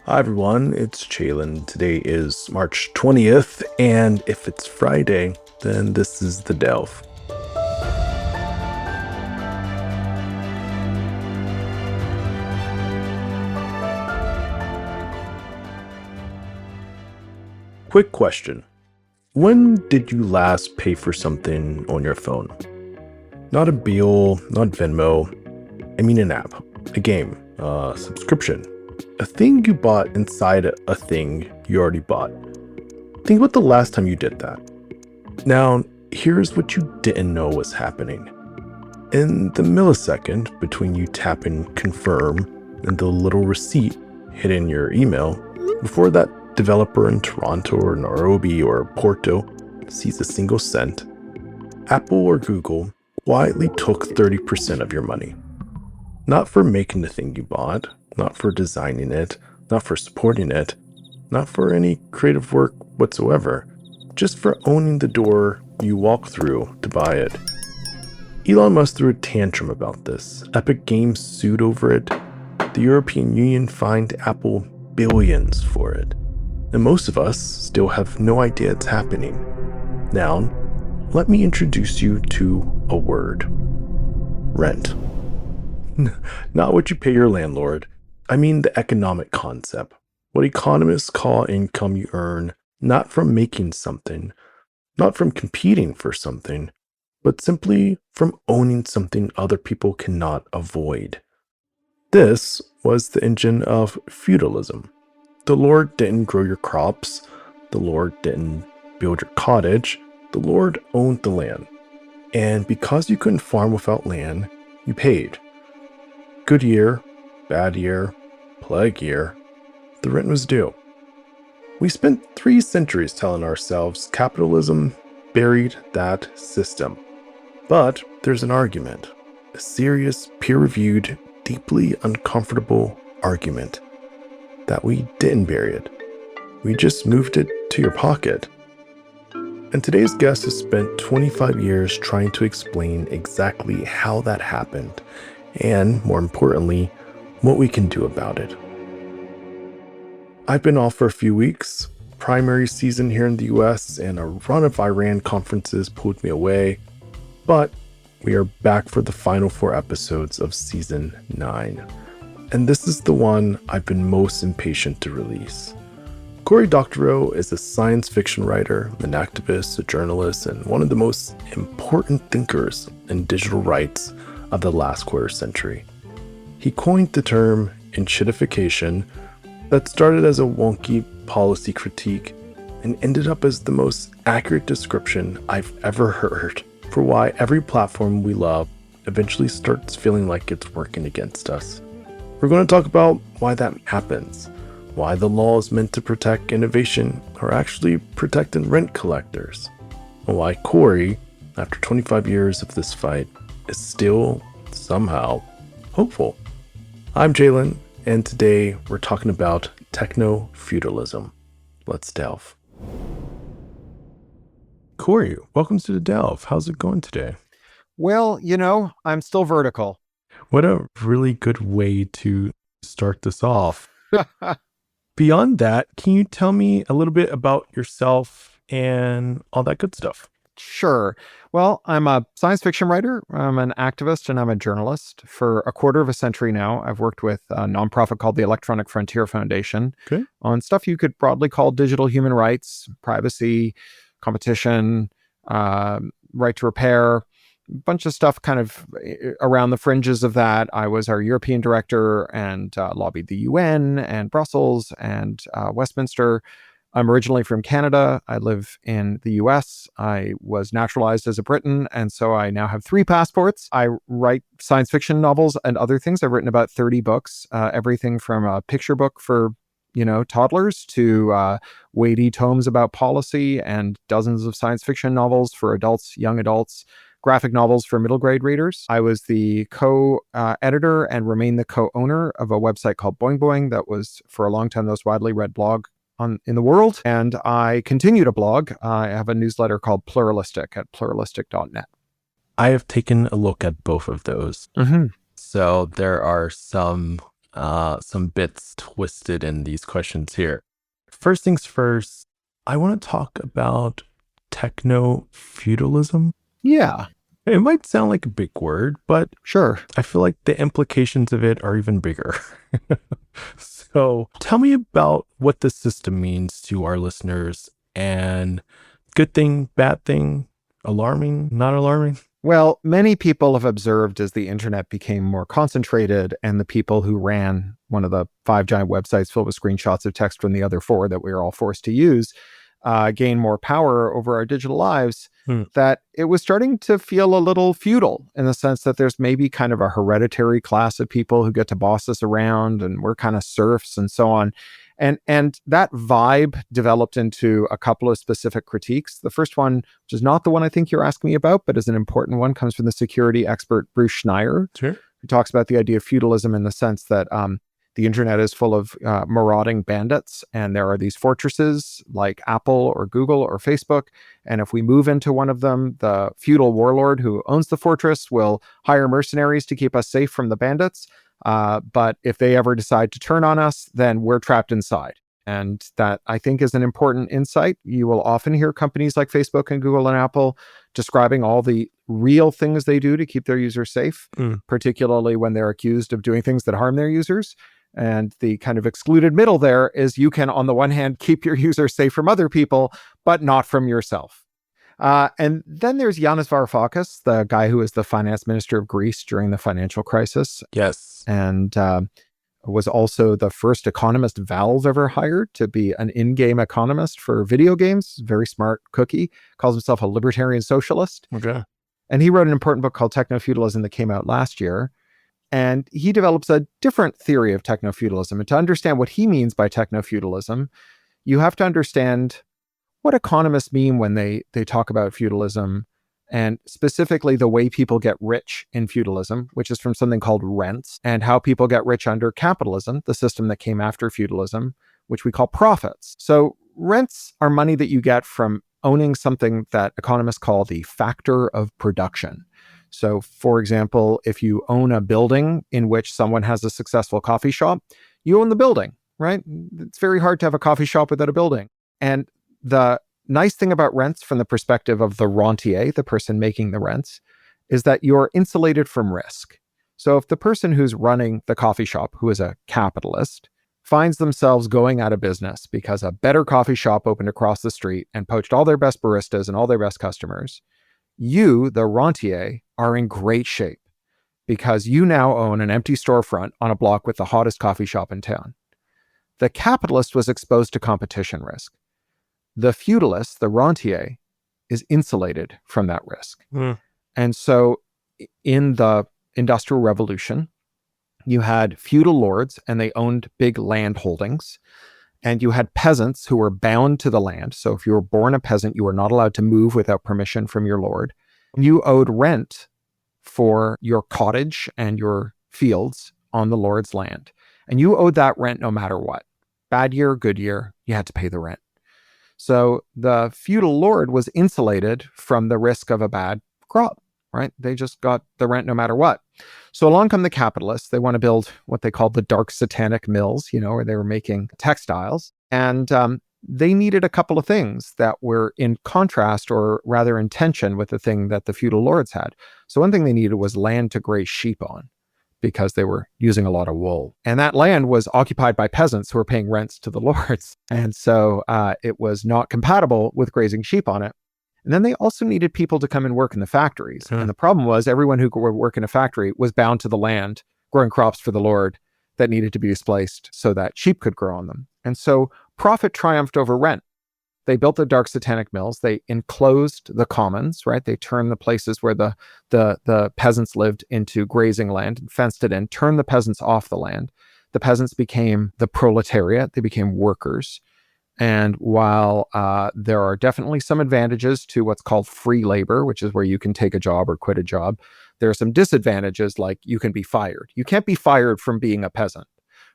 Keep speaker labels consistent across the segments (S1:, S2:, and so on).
S1: Hi everyone, it's Chalin. Today is March 20th, and if it's Friday, then this is the Delve. Quick question. When did you last pay for something on your phone? Not a bill, not Venmo. I mean an app, a game, a subscription, a thing you bought inside a thing you already bought. Think about the last time you did that. Now, here's what you didn't know was happening. In the millisecond between you tapping confirm and the little receipt hitting your email, before that developer in Toronto or Nairobi or Porto sees a single cent, Apple or Google quietly took 30% of your money. Not for making the thing you bought, not for designing it, not for supporting it, not for any creative work whatsoever, just for owning the door you walk through to buy it. Elon Musk threw a tantrum about this. Epic Games sued over it. The European Union fined Apple billions for it. And most of us still have no idea it's happening. Now, let me introduce you to a word. Rent. Not what you pay your landlord. I mean the economic concept. What economists call income you earn, not from making something, not from competing for something, but simply from owning something other people cannot avoid. This was the engine of feudalism. The Lord didn't grow your crops. The Lord didn't build your cottage. The Lord owned the land. And because you couldn't farm without land, you paid. Good year, bad year, plague year, the rent was due. We spent 3 centuries telling ourselves capitalism buried that system. But there's an argument, a serious, peer-reviewed, deeply uncomfortable argument, that we didn't bury it. We just moved it to your pocket. And today's guest has spent 25 years trying to explain exactly how that happened, and more importantly, what we can do about it. I've been off for a few weeks. Primary season here in the US and a run of Iran conferences pulled me away, but we are back for the final 4 episodes of season 9. And this is the one I've been most impatient to release. Cory Doctorow is a science fiction writer, an activist, a journalist, and one of the most important thinkers in digital rights of the last quarter century. He coined the term enshittification that started as a wonky policy critique and ended up as the most accurate description I've ever heard for why every platform we love eventually starts feeling like it's working against us. We're going to talk about why that happens, why the laws meant to protect innovation are actually protecting rent collectors, and why Cory, after 25 years of this fight, is still somehow hopeful. I'm Chalin, and today we're talking about Techno-Feudalism. Let's delve. Cory, welcome to the Delve. How's it going today?
S2: Well, I'm still vertical.
S1: What a really good way to start this off. Beyond that, can you tell me a little bit about yourself and all that good stuff?
S2: Sure. Well, I'm a science fiction writer. I'm an activist and I'm a journalist. For a quarter of a century now, I've worked with a nonprofit called the Electronic Frontier Foundation on stuff you could broadly call digital human rights, privacy, competition, right to repair, a bunch of stuff kind of around the fringes of that. I was our European director and lobbied the UN and Brussels and Westminster. I'm originally from Canada. I live in the US. I was naturalized as a Briton, and so I now have 3 passports. I write science fiction novels and other things. I've written about 30 books, everything from a picture book for toddlers to weighty tomes about policy and dozens of science fiction novels for adults, young adults, graphic novels for middle grade readers. I was the co-editor and remain the co-owner of a website called Boing Boing that was for a long time the most widely read blog in the world. And I continue to blog. I have a newsletter called Pluralistic at pluralistic.net.
S1: I have taken a look at both of those.
S2: Mm-hmm.
S1: So there are some some bits twisted in these questions here. First things first, I want to talk about techno-feudalism.
S2: Yeah.
S1: It might sound like a big word, but
S2: Sure.
S1: I feel like the implications of it are even bigger. So tell me about what the system means to our listeners, and good thing, bad thing, alarming, not alarming.
S2: Well, many people have observed as the internet became more concentrated and the people who ran one of the 5 giant websites filled with screenshots of text from the other 4 that we are all forced to use gain more power over our digital lives, that it was starting to feel a little feudal in the sense that there's maybe kind of a hereditary class of people who get to boss us around and we're kind of serfs and so on. And that vibe developed into a couple of specific critiques. The first one, which is not the one I think you're asking me about, but is an important one, comes from the security expert Bruce Schneier, who talks about the idea of feudalism in the sense that the internet is full of marauding bandits, and there are these fortresses like Apple or Google or Facebook. And if we move into one of them, the feudal warlord who owns the fortress will hire mercenaries to keep us safe from the bandits. But if they ever decide to turn on us, then we're trapped inside. And that, I think, is an important insight. You will often hear companies like Facebook and Google and Apple describing all the real things they do to keep their users safe, particularly when they're accused of doing things that harm their users. And the kind of excluded middle there is you can, on the one hand, keep your users safe from other people, but not from yourself. And then there's Yanis Varoufakis, the guy who was the finance minister of Greece during the financial crisis.
S1: Yes.
S2: And was also the first economist Valve ever hired to be an in-game economist for video games. Very smart cookie. Calls himself a libertarian socialist.
S1: Okay.
S2: And he wrote an important book called Techno-Feudalism that came out last year. And he develops a different theory of techno-feudalism. And to understand what he means by techno-feudalism, you have to understand what economists mean when they talk about feudalism, and specifically the way people get rich in feudalism, which is from something called rents, and how people get rich under capitalism, the system that came after feudalism, which we call profits. So rents are money that you get from owning something that economists call the factor of production. So, for example, if you own a building in which someone has a successful coffee shop, you own the building, right? It's very hard to have a coffee shop without a building. And the nice thing about rents from the perspective of the rentier, the person making the rents, is that you're insulated from risk. So if the person who's running the coffee shop, who is a capitalist, finds themselves going out of business because a better coffee shop opened across the street and poached all their best baristas and all their best customers, you, the rentier, are in great shape because you now own an empty storefront on a block with the hottest coffee shop in town. The capitalist was exposed to competition risk. The feudalist, the rentier, is insulated from that risk. And so in the Industrial Revolution, you had feudal lords and they owned big land holdings. And you had peasants who were bound to the land. So if you were born a peasant, you were not allowed to move without permission from your lord. You owed rent for your cottage and your fields on the lord's land. And you owed that rent no matter what. Bad year, good year, you had to pay the rent. So the feudal lord was insulated from the risk of a bad crop, right? They just got the rent no matter what. So along come the capitalists. They want to build what they called the dark satanic mills, where they were making textiles. And they needed a couple of things that were in contrast, or rather in tension, with the thing that the feudal lords had. So one thing they needed was land to graze sheep on, because they were using a lot of wool. And that land was occupied by peasants who were paying rents to the lords. And so it was not compatible with grazing sheep on it. And then they also needed people to come and work in the factories. And the problem was everyone who would work in a factory was bound to the land, growing crops for the lord that needed to be displaced so that sheep could grow on them. And so profit triumphed over rent. They built the dark satanic mills. They enclosed the commons, right? They turned the places where the peasants lived into grazing land, and fenced it in, turned the peasants off the land. The peasants became the proletariat. They became workers. And while there are definitely some advantages to what's called free labor, which is where you can take a job or quit a job, there are some disadvantages, like you can be fired. You can't be fired from being a peasant,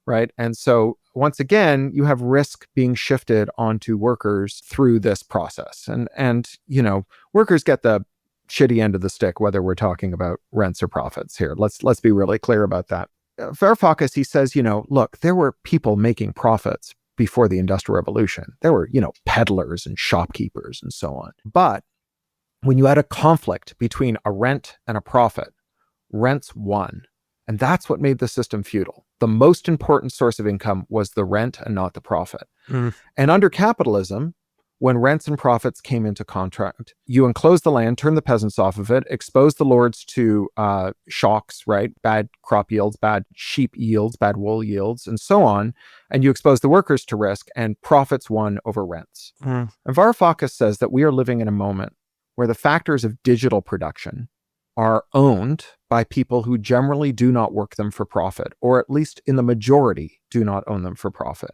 S2: right? And so once again, you have risk being shifted onto workers through this process. And workers get the shitty end of the stick, whether we're talking about rents or profits here. Let's be really clear about that. Varoufakis, he says, look, there were people making profits before the Industrial Revolution. There were, peddlers and shopkeepers and so on. But when you had a conflict between a rent and a profit, rents won. And that's what made the system feudal. The most important source of income was the rent and not the profit. And under capitalism, when rents and profits came into contract, you enclose the land, turn the peasants off of it, expose the lords to shocks, right? Bad crop yields, bad sheep yields, bad wool yields, and so on. And you expose the workers to risk, and profits won over rents. And Varoufakis says that we are living in a moment where the factors of digital production are owned by people who generally do not work them for profit, or at least in the majority do not own them for profit.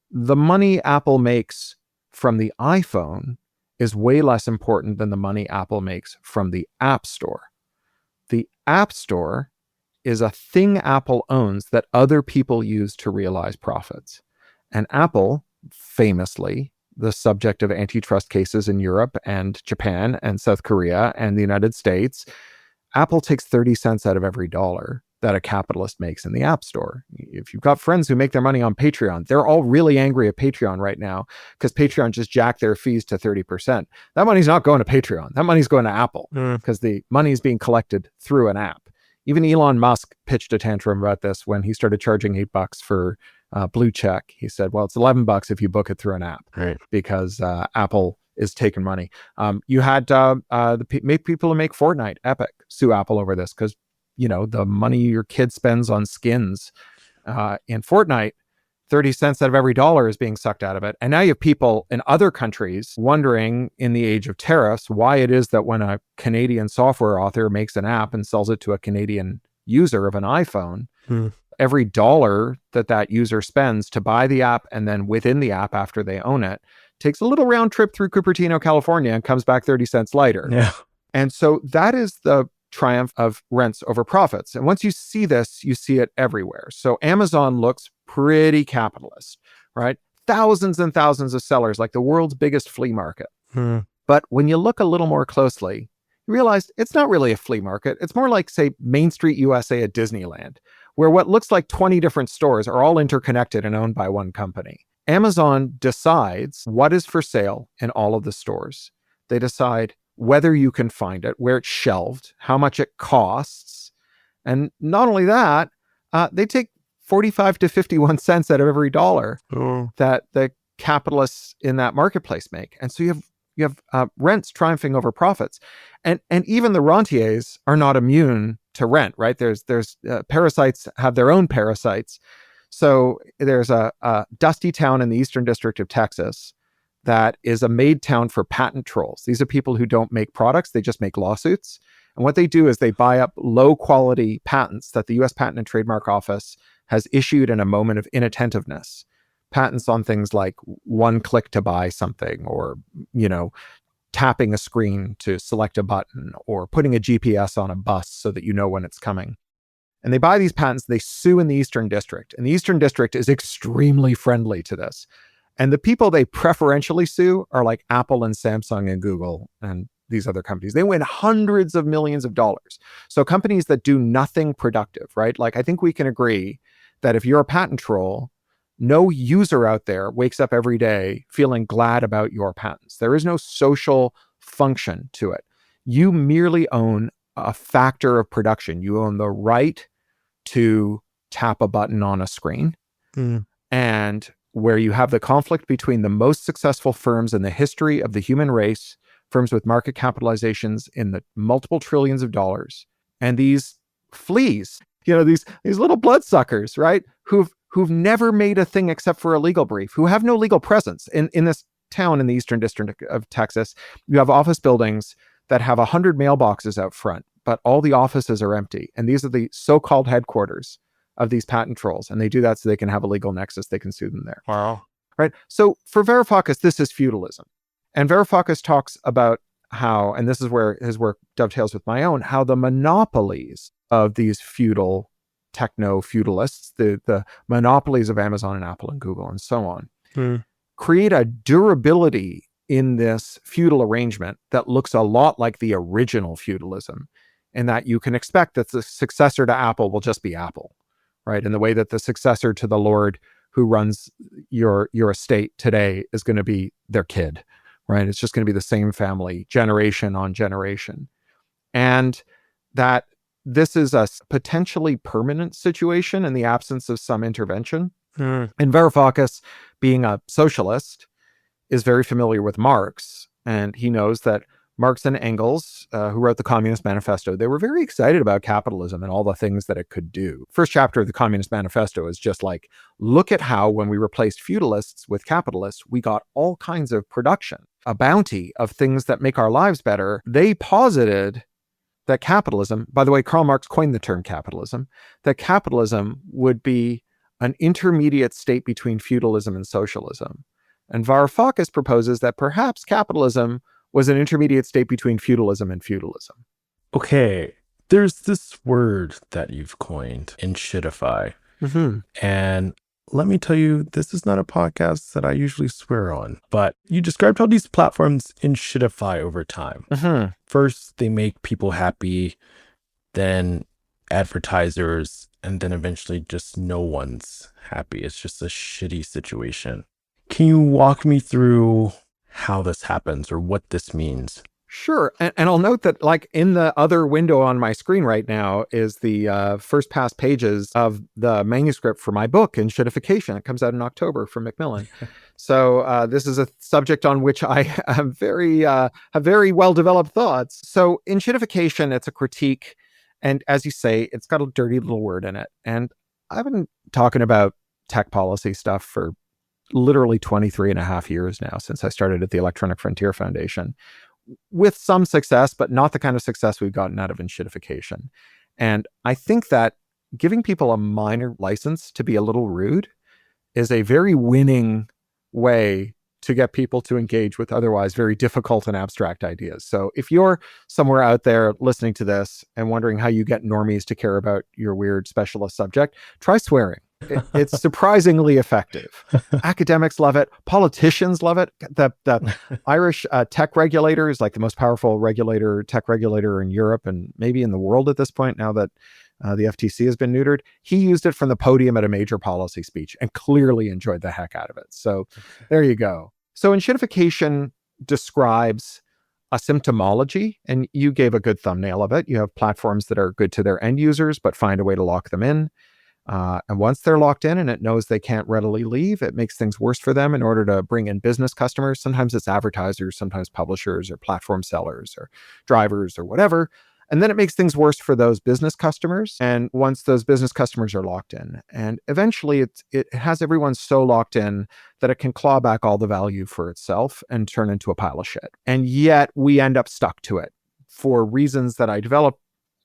S2: The money Apple makes from the iPhone is way less important than the money Apple makes from the App Store. The App Store is a thing Apple owns that other people use to realize profits. And Apple, famously, the subject of antitrust cases in Europe and Japan and South Korea and the United States, Apple takes 30 cents out of every dollar that a capitalist makes in the App Store. If you've got friends who make their money on Patreon, they're all really angry at Patreon right now because Patreon just jacked their fees to 30%. That money's not going to Patreon. That money's going to Apple because the money is being collected through an app. Even Elon Musk pitched a tantrum about this when he started charging $8 for Blue Check. He said, well, it's $11 if you book it through an app, right? Because Apple is taking money. You had the people who make Fortnite, Epic, sue Apple over this because the money your kid spends on skins in Fortnite, 30 cents out of every dollar is being sucked out of it. And now you have people in other countries wondering in the age of tariffs why it is that when a Canadian software author makes an app and sells it to a Canadian user of an iPhone, every dollar that user spends to buy the app and then within the app after they own it takes a little round trip through Cupertino, California and comes back 30 cents lighter.
S1: Yeah.
S2: And so that is the triumph of rents over profits. And once you see this, you see it everywhere. So Amazon looks pretty capitalist, right? Thousands and thousands of sellers, like the world's biggest flea market. But when you look a little more closely, you realize it's not really a flea market. It's more like, say, Main Street USA at Disneyland, where what looks like 20 different stores are all interconnected and owned by one company. Amazon decides what is for sale in all of the stores. They decide whether you can find it, where it's shelved, how much it costs. And not only that, they take 45 to 51 cents out of every dollar that the capitalists in that marketplace make. And so you have rents triumphing over profits. And even the rentiers are not immune to rent, right? There's parasites have their own parasites. So there's a dusty town in the Eastern District of Texas that is a made town for patent trolls. These are people who don't make products, they just make lawsuits. And what they do is they buy up low quality patents that the US Patent and Trademark Office has issued in a moment of inattentiveness. Patents on things like one click to buy something, or, tapping a screen to select a button, or putting a GPS on a bus so that you know when it's coming. And they buy these patents, they sue in the Eastern District. And the Eastern District is extremely friendly to this. And the people they preferentially sue are like Apple and Samsung and Google and these other companies. They win hundreds of millions of dollars. So companies that do nothing productive, right? Like, I think we can agree that if you're a patent troll, no user out there wakes up every day feeling glad about your patents. There is no social function to it. You merely own a factor of production. You own the right to tap a button on a screen. And where you have the conflict between the most successful firms in the history of the human race, firms with market capitalizations in the multiple trillions of dollars, and these fleas, these little bloodsuckers, right? Who've never made a thing except for a legal brief, who have no legal presence. In this town in the Eastern District of Texas, you have office buildings that have 100 mailboxes out front, but all the offices are empty. And these are the so-called headquarters of these patent trolls. And they do that so they can have a legal nexus. They can sue them there.
S1: Wow.
S2: Right. So for Varoufakis, this is feudalism. And Varoufakis talks about how, and this is where his work dovetails with my own, how the monopolies of these feudal techno-feudalists, the monopolies of Amazon and Apple and Google and so on, create a durability in this feudal arrangement that looks a lot like the original feudalism, in that you can expect that the successor to Apple will just be Apple, right? And the way that the successor to the lord who runs your estate today is going to be their kid, right? It's just going to be the same family, generation on generation. And that this is a potentially permanent situation in the absence of some intervention. And Varoufakis, being a socialist, is very familiar with Marx, and he knows that Marx and Engels, who wrote the Communist Manifesto, they were very excited about capitalism and all the things that it could do. First chapter of the Communist Manifesto is just like, look at how when we replaced feudalists with capitalists, we got all kinds of production, a bounty of things that make our lives better. They posited that capitalism, by the way, Karl Marx coined the term capitalism, that capitalism would be an intermediate state between feudalism and socialism. And Varoufakis proposes that perhaps capitalism was an intermediate state between feudalism and feudalism.
S1: Okay, there's this word that you've coined, inshitify. And let me tell you, this is not a podcast that I usually swear on, but you described how these platforms inshitify over time. First, they make people happy, then advertisers, and then eventually just no one's happy. It's just a shitty situation. Can you walk me through how this happens or what this means?
S2: Sure. And I'll note that, like, in the other window on my screen right now is the first pass pages of the manuscript for my book, Enshittification. It comes out in October from Macmillan. So this is a subject on which I have very well-developed thoughts. So Enshittification, it's a critique. And as you say, it's got a dirty little word in it. And I've been talking about tech policy stuff for literally 23 and a half years now, since I started at the Electronic Frontier Foundation, with some success, but not the kind of success we've gotten out of enshittification. And I think that giving people a minor license to be a little rude is a very winning way to get people to engage with otherwise very difficult and abstract ideas. So if you're somewhere out there listening to this and wondering how you get normies to care about your weird specialist subject, try swearing. It's surprisingly effective. Academics love it. Politicians love it. The Irish tech regulator is like the most powerful tech regulator in Europe and maybe in the world at this point, now that the FTC has been neutered. He used it from the podium at a major policy speech and clearly enjoyed the heck out of it. So there you go. So enshittification describes a symptomology, and you gave a good thumbnail of it. You have platforms that are good to their end users, but find a way to lock them in. And once they're locked in and it knows they can't readily leave, it makes things worse for them in order to bring in business customers. Sometimes it's advertisers, sometimes publishers or platform sellers or drivers or whatever. And then it makes things worse for those business customers. And once those business customers are locked in, and eventually it has everyone so locked in that it can claw back all the value for itself and turn into a pile of shit. And yet we end up stuck to it for reasons that I developed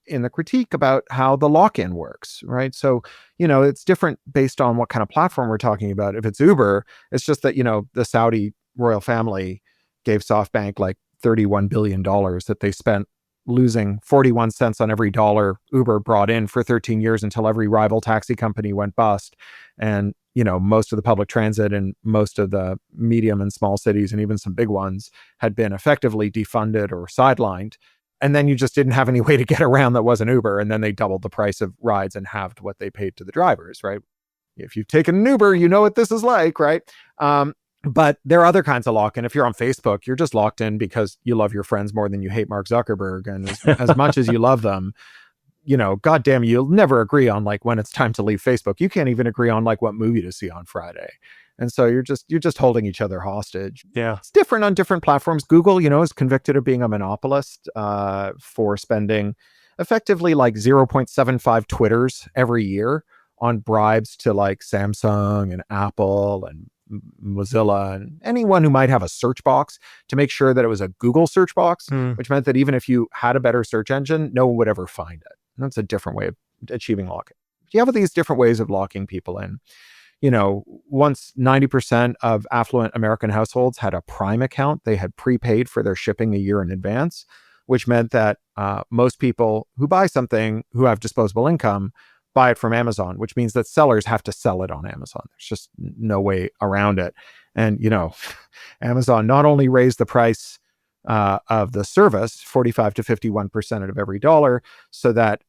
S2: in the critique about how the lock-in works, right? So, it's different based on what kind of platform we're talking about. If it's Uber, it's just that, the Saudi royal family gave SoftBank like $31 billion that they spent losing 41 cents on every dollar Uber brought in for 13 years until every rival taxi company went bust. And, most of the public transit and most of the medium and small cities and even some big ones had been effectively defunded or sidelined. And then you just didn't have any way to get around that wasn't Uber. And then they doubled the price of rides and halved what they paid to the drivers, right? If you've taken an Uber, you know what this is like, right? But there are other kinds of lock-in. If you're on Facebook, you're just locked in because you love your friends more than you hate Mark Zuckerberg. And as much as you love them, goddamn, you'll never agree on like when it's time to leave Facebook. You can't even agree on like what movie to see on Friday. And so you're just holding each other hostage.
S1: Yeah.
S2: It's different on different platforms. Google, is convicted of being a monopolist for spending effectively like 0.75 Twitters every year on bribes to like Samsung and Apple and Mozilla and anyone who might have a search box to make sure that it was a Google search box, which meant that even if you had a better search engine, no one would ever find it. And that's a different way of achieving lock-in. You have these different ways of locking people in. Once 90% of affluent American households had a Prime account, they had prepaid for their shipping a year in advance, which meant that most people who buy something who have disposable income buy it from Amazon, which means that sellers have to sell it on Amazon. There's just no way around it. And, Amazon not only raised the price of the service, 45 to 51% of every dollar, so that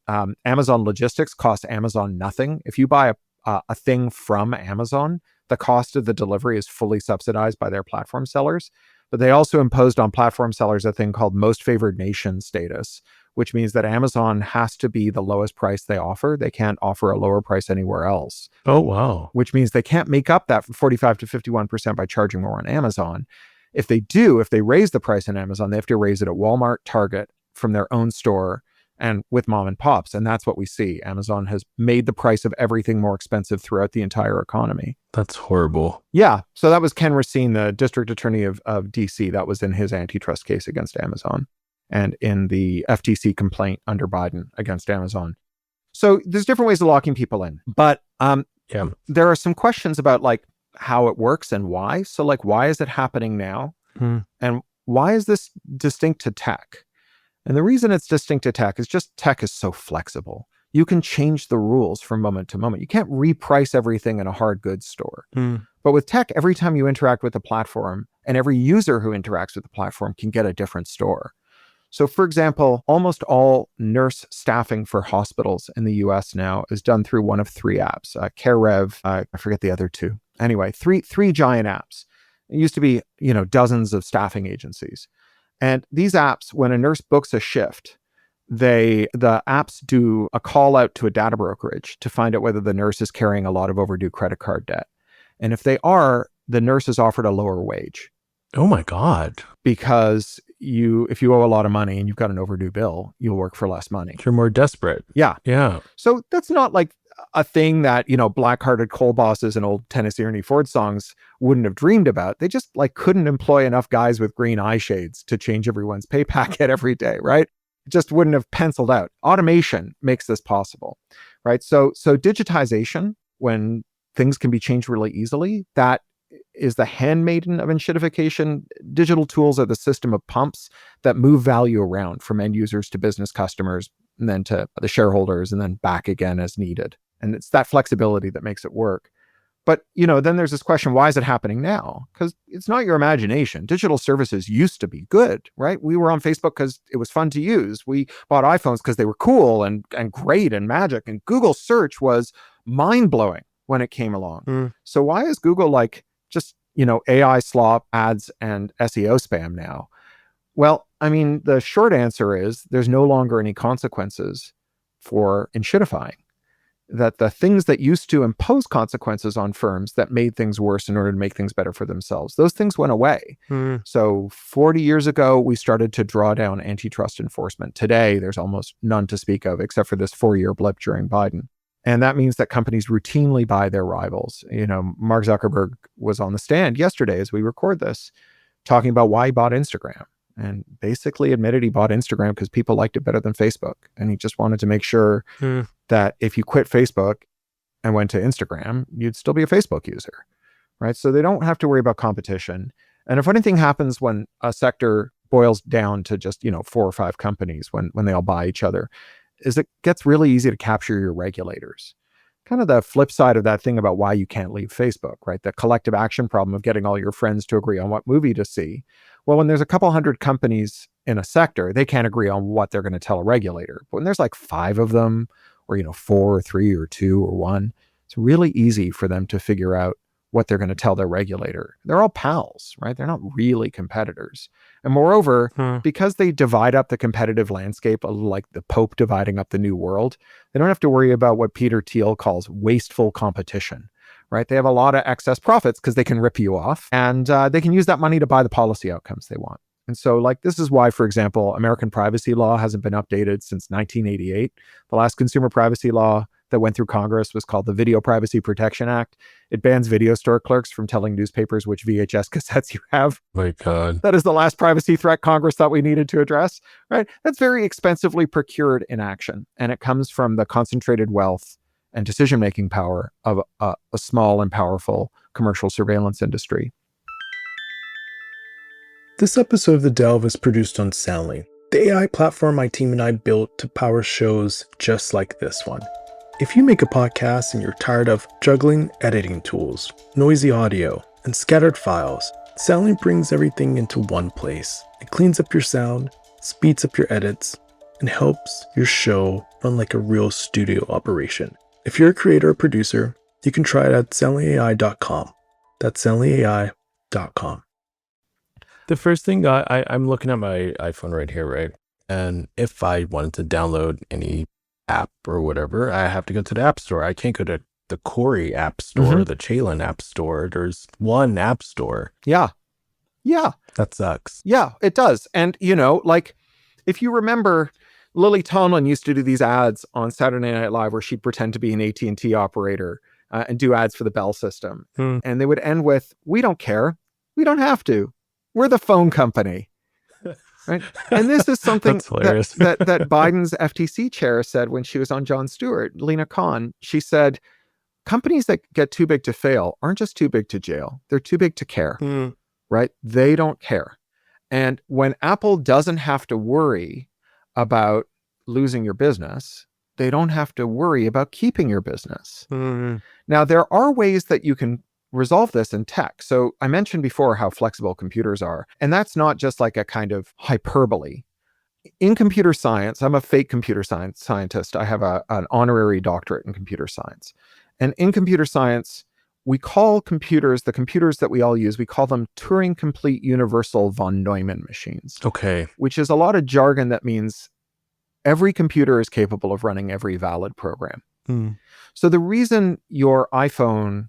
S2: Amazon logistics costs Amazon nothing. If you buy a thing from Amazon, the cost of the delivery is fully subsidized by their platform sellers. But they also imposed on platform sellers a thing called most favored nation status, which means that Amazon has to be the lowest price they offer. They can't offer a lower price anywhere else.
S1: Oh, wow.
S2: Which means they can't make up that 45 to 51% by charging more on Amazon. If they raise the price on Amazon, they have to raise it at Walmart, Target, from their own store, and with mom and pops. And that's what we see. Amazon has made the price of everything more expensive throughout the entire economy.
S1: That's horrible.
S2: Yeah. So that was Ken Racine, the district attorney of DC. That was in his antitrust case against Amazon and in the FTC complaint under Biden against Amazon. So there's different ways of locking people in. But there are some questions about like how it works and why. So like, why is it happening now? And why is this distinct to tech? And the reason it's distinct to tech is just tech is so flexible. You can change the rules from moment to moment. You can't reprice everything in a hard goods store. But with tech, every time you interact with the platform and every user who interacts with the platform can get a different store. So for example, almost all nurse staffing for hospitals in the US now is done through one of three apps, CareRev, I forget the other two. Anyway, three giant apps. It used to be, dozens of staffing agencies. And these apps, when a nurse books a shift, the apps do a call out to a data brokerage to find out whether the nurse is carrying a lot of overdue credit card debt. And if they are, the nurse is offered a lower wage.
S1: Oh my God.
S2: Because if you owe a lot of money and you've got an overdue bill, you'll work for less money.
S1: You're more desperate.
S2: Yeah.
S1: Yeah.
S2: So that's not like a thing that, black-hearted coal bosses and old Tennessee Ernie Ford songs wouldn't have dreamed about. They just couldn't employ enough guys with green eye shades to change everyone's pay packet every day, right? It just wouldn't have penciled out. Automation makes this possible, right? So digitization, when things can be changed really easily, that is the handmaiden of enshittification. Digital tools are the system of pumps that move value around from end users to business customers, and then to the shareholders, and then back again as needed. And it's that flexibility that makes it work. But, then there's this question, why is it happening now? Because it's not your imagination. Digital services used to be good, right? We were on Facebook because it was fun to use. We bought iPhones because they were cool and great and magic. And Google search was mind-blowing when it came along. So why is Google just, AI slop, ads, and SEO spam now? Well, the short answer is there's no longer any consequences for enshittifying. That the things that used to impose consequences on firms that made things worse in order to make things better for themselves, those things went away. So 40 years ago, we started to draw down antitrust enforcement. Today, there's almost none to speak of, except for this 4-year blip during Biden. And that means that companies routinely buy their rivals. Mark Zuckerberg was on the stand yesterday as we record this, talking about why he bought Instagram. And basically admitted he bought Instagram because people liked it better than Facebook. And he just wanted to make sure that if you quit Facebook and went to Instagram, you'd still be a Facebook user, right? So they don't have to worry about competition. And a funny thing happens when a sector boils down to just, 4 or 5 companies when they all buy each other, is it gets really easy to capture your regulators. Kind of the flip side of that thing about why you can't leave Facebook, right? The collective action problem of getting all your friends to agree on what movie to see. Well, when there's a couple hundred companies in a sector, they can't agree on what they're going to tell a regulator. But when there's 5 of them, or 4 or 3 or 2 or 1, it's really easy for them to figure out what they're going to tell their regulator. They're all pals, right? They're not really competitors. And moreover, because they divide up the competitive landscape like the Pope dividing up the new world, they don't have to worry about what Peter Thiel calls wasteful competition, right? They have a lot of excess profits because they can rip you off, and they can use that money to buy the policy outcomes they want. And so this is why, for example, American privacy law hasn't been updated since 1988. The last consumer privacy law that went through Congress was called the Video Privacy Protection Act. It bans video store clerks from telling newspapers which VHS cassettes you have.
S1: My God.
S2: That is the last privacy threat Congress thought we needed to address, right? That's very expensively procured inaction. And it comes from the concentrated wealth and decision-making power of a small and powerful commercial surveillance industry.
S1: This episode of The Delve is produced on Chalin, the AI platform my team and I built to power shows just like this one. If you make a podcast and you're tired of juggling editing tools, noisy audio, and scattered files, Chalin brings everything into one place. It cleans up your sound, speeds up your edits, and helps your show run like a real studio operation. If you're a creator or producer, you can try it at chalinai.com. That's chalinai.com. The first thing I'm looking at my iPhone right here, right? And if I wanted to download any app or whatever, I have to go to the App Store. I can't go to the Cory App Store, the Chalin App Store. There's one App Store.
S2: Yeah.
S1: That sucks.
S2: Yeah, it does. And, like, if you remember, Lily Tomlin used to do these ads on Saturday Night Live where she'd pretend to be an AT&T operator and do ads for the Bell system. And they would end with, "We don't care. We don't have to. We're the phone company." Right? And this is something that Biden's FTC chair said when she was on Jon Stewart, Lena Khan. She said, companies that get too big to fail aren't just too big to jail. They're too big to care, right? They don't care. And when Apple doesn't have to worry about losing your business, they don't have to worry about keeping your business. Now, there are ways that you can resolve this in tech. So I mentioned before how flexible computers are, and that's not just like a kind of hyperbole. In computer science, I'm a fake computer science scientist. I have an honorary doctorate in computer science. And in computer science, we call computers, the computers that we all use, we call them Turing Complete Universal von Neumann machines.
S1: Okay.
S2: Which is a lot of jargon that means every computer is capable of running every valid program. So the reason your iPhone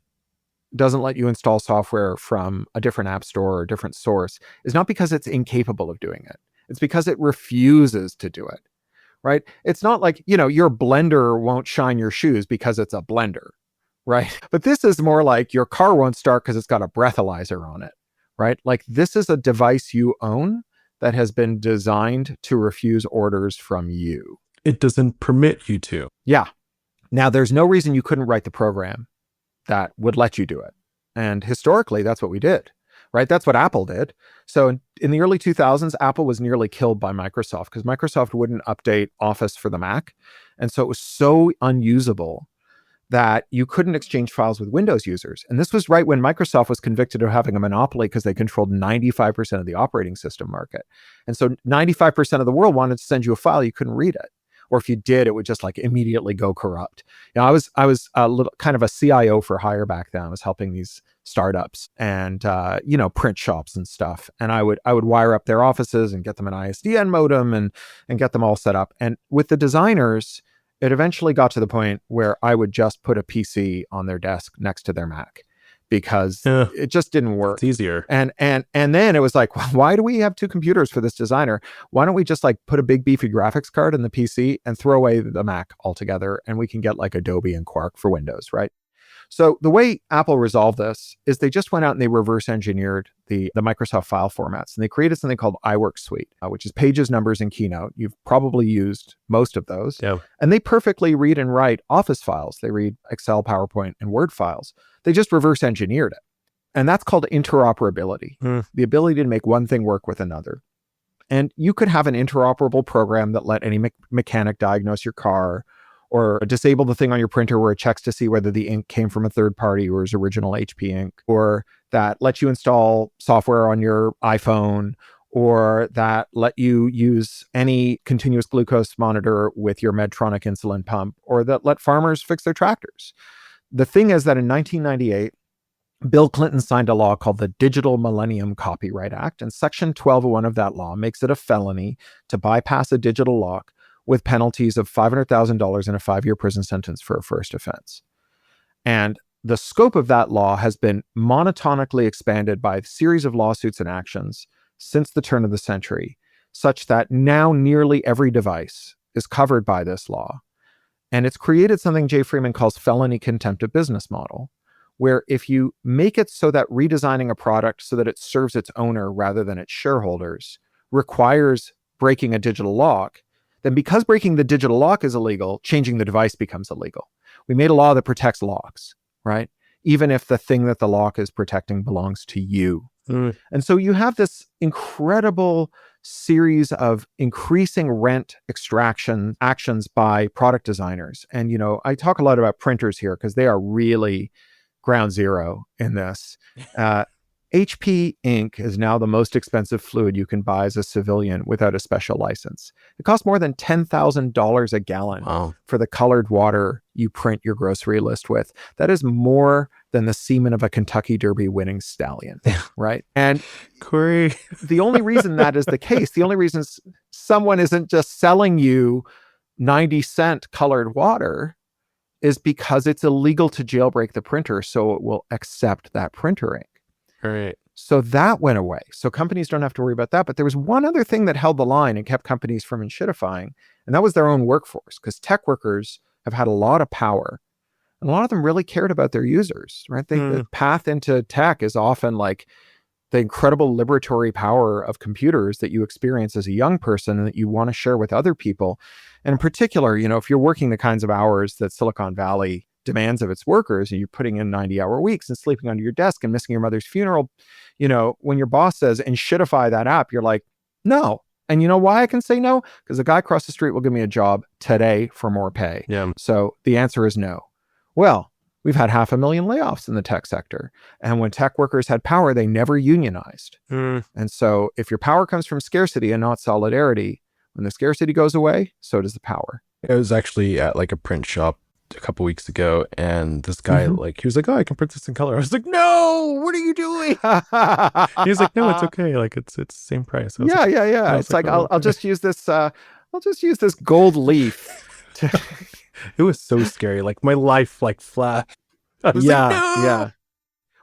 S2: doesn't let you install software from a different app store or a different source is not because it's incapable of doing it. It's because it refuses to do it, right? It's not like, your blender won't shine your shoes because it's a blender, right? But this is more like your car won't start because it's got a breathalyzer on it, right? Like, this is a device you own that has been designed to refuse orders from you.
S1: It doesn't permit you to.
S2: Yeah. Now, there's no reason you couldn't write the program that would let you do it. And historically, that's what we did, right? That's what Apple did. So in the early 2000s, Apple was nearly killed by Microsoft because Microsoft wouldn't update Office for the Mac. And so it was so unusable that you couldn't exchange files with Windows users. And this was right when Microsoft was convicted of having a monopoly because they controlled 95% of the operating system market. And so 95% of the world wanted to send you a file, you couldn't read it. Or if you did, it would just like immediately go corrupt. I was a little kind of a CIO for hire back then. I was helping these startups and print shops and stuff. And I would wire up their offices and get them an ISDN modem and get them all set up. And with the designers, it eventually got to the point where I would just put a PC on their desk next to their Mac because it just didn't work.
S1: It's easier.
S2: And then it was like, why do we have two computers for this designer? Why don't we just like put a big beefy graphics card in the PC and throw away the Mac altogether, and we can get like Adobe and Quark for Windows, right? So the way Apple resolved this is they just went out and they reverse engineered the Microsoft file formats, and they created something called iWork Suite, which is Pages, Numbers, and Keynote. You've probably used most of those.
S1: Yeah. And
S2: they perfectly read and write Office files. They read Excel, PowerPoint, and Word files. They just reverse engineered it. And that's called interoperability, the ability to make one thing work with another. And you could have an interoperable program that let any mechanic diagnose your car, or disable the thing on your printer where it checks to see whether the ink came from a third party or is original HP ink, or that lets you install software on your iPhone, or that let you use any continuous glucose monitor with your Medtronic insulin pump, or that let farmers fix their tractors. The thing is that in 1998, Bill Clinton signed a law called the Digital Millennium Copyright Act, and Section 1201 of that law makes it a felony to bypass a digital lock with penalties of $500,000 and a 5-year prison sentence for a first offense. And the scope of that law has been monotonically expanded by a series of lawsuits and actions since the turn of the century, such that now nearly every device is covered by this law. And it's created something Jay Freeman calls felony contempt of business model, where if you make it so that redesigning a product so that it serves its owner rather than its shareholders requires breaking a digital lock, then because breaking the digital lock is illegal, changing the device becomes illegal. We made a law that protects locks, right? Even if the thing that the lock is protecting belongs to you. And so you have this incredible series of increasing rent extraction actions by product designers. And, I talk a lot about printers here because they are really ground zero in this. HP ink is now the most expensive fluid you can buy as a civilian without a special license. It costs more than $10,000 a gallon for the colored water you print your grocery list with. That is more than the semen of a Kentucky Derby winning stallion, right? And
S1: Cory,
S2: the only reason that is the case, the only reason someone isn't just selling you 90-cent colored water is because it's illegal to jailbreak the printer, so it will accept that printer ink.
S1: right.
S2: So that went away. So companies don't have to worry about that. But there was one other thing that held the line and kept companies from enshittifying, and that was their own workforce, because tech workers have had a lot of power. And a lot of them really cared about their users, right? The path into tech is often like the incredible liberatory power of computers that you experience as a young person and that you want to share with other people. And in particular, if you're working the kinds of hours that Silicon Valley demands of its workers, and you're putting in 90-hour weeks and sleeping under your desk and missing your mother's funeral, when your boss says, "Enshittify that app," you're like, no. And you know why I can say no? Because the guy across the street will give me a job today for more pay.
S1: Yeah.
S2: So the answer is no. Well, we've had 500,000 layoffs in the tech sector. And when tech workers had power, they never unionized. And so if your power comes from scarcity and not solidarity, when the scarcity goes away, so does the power.
S1: I was actually at like a print shop a couple weeks ago, and this guy he was like, "Oh, I can print this in color." I was like, "No, what are you doing?" He was like, "No, it's okay. Like it's the same price."
S2: Yeah. It's like, I'll just use this. I'll just use this gold leaf.
S1: It was so scary. Like my life flashed. I was like, no!
S2: Yeah.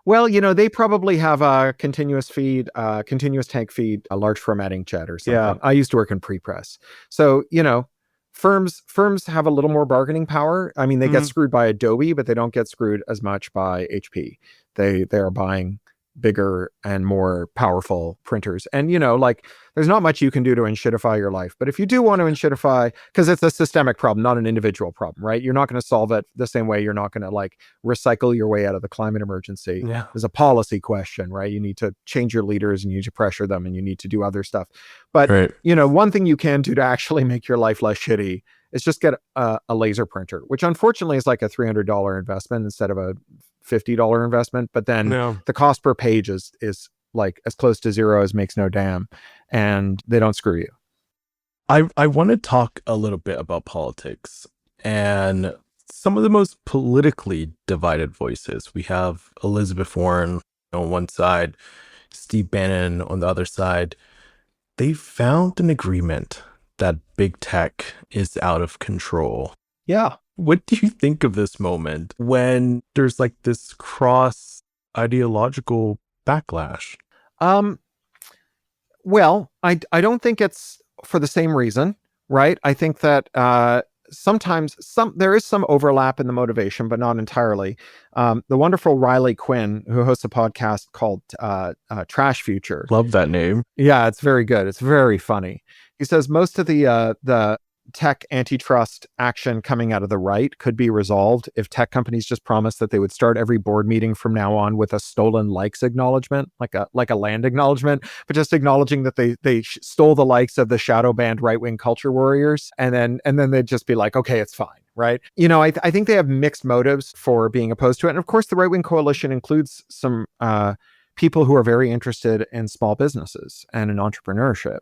S2: Well, they probably have a continuous tank feed, a large formatting jet or something.
S1: Yeah.
S2: I used to work in pre-press. So, firms have a little more bargaining power. I mean, they get screwed by Adobe, but they don't get screwed as much by HP. They are buying bigger and more powerful printers. And, there's not much you can do to enshittify your life. But if you do want to enshittify, because it's a systemic problem, not an individual problem, right? You're not going to solve it the same way you're not going to recycle your way out of the climate emergency.
S1: Yeah.
S2: There's a policy question, right? You need to change your leaders and you need to pressure them and you need to do other stuff. But, one thing you can do to actually make your life less shitty is just get a laser printer, which unfortunately is like a $300 investment instead of a $50 investment. But then the cost per page is like as close to zero as makes no damn, and they don't screw you.
S1: I want to talk a little bit about politics and some of the most politically divided voices. We have Elizabeth Warren on one side, Steve Bannon on the other side. They found an agreement that big tech is out of control.
S2: Yeah.
S1: What do you think of this moment when there's this cross ideological backlash?
S2: Well, I don't think it's for the same reason, right? I think that sometimes there is some overlap in the motivation, but not entirely. The wonderful Riley Quinn, who hosts a podcast called Trash Future.
S1: Love that name.
S2: Yeah, it's very good. It's very funny. He says most of the tech antitrust action coming out of the right could be resolved if tech companies just promised that they would start every board meeting from now on with a stolen likes acknowledgement, like a land acknowledgement, but just acknowledging that they stole the likes of the shadow banned right-wing culture warriors, and then they'd just be like, okay, it's fine, right? I think they have mixed motives for being opposed to it, and of course the right-wing coalition includes some people who are very interested in small businesses and in entrepreneurship.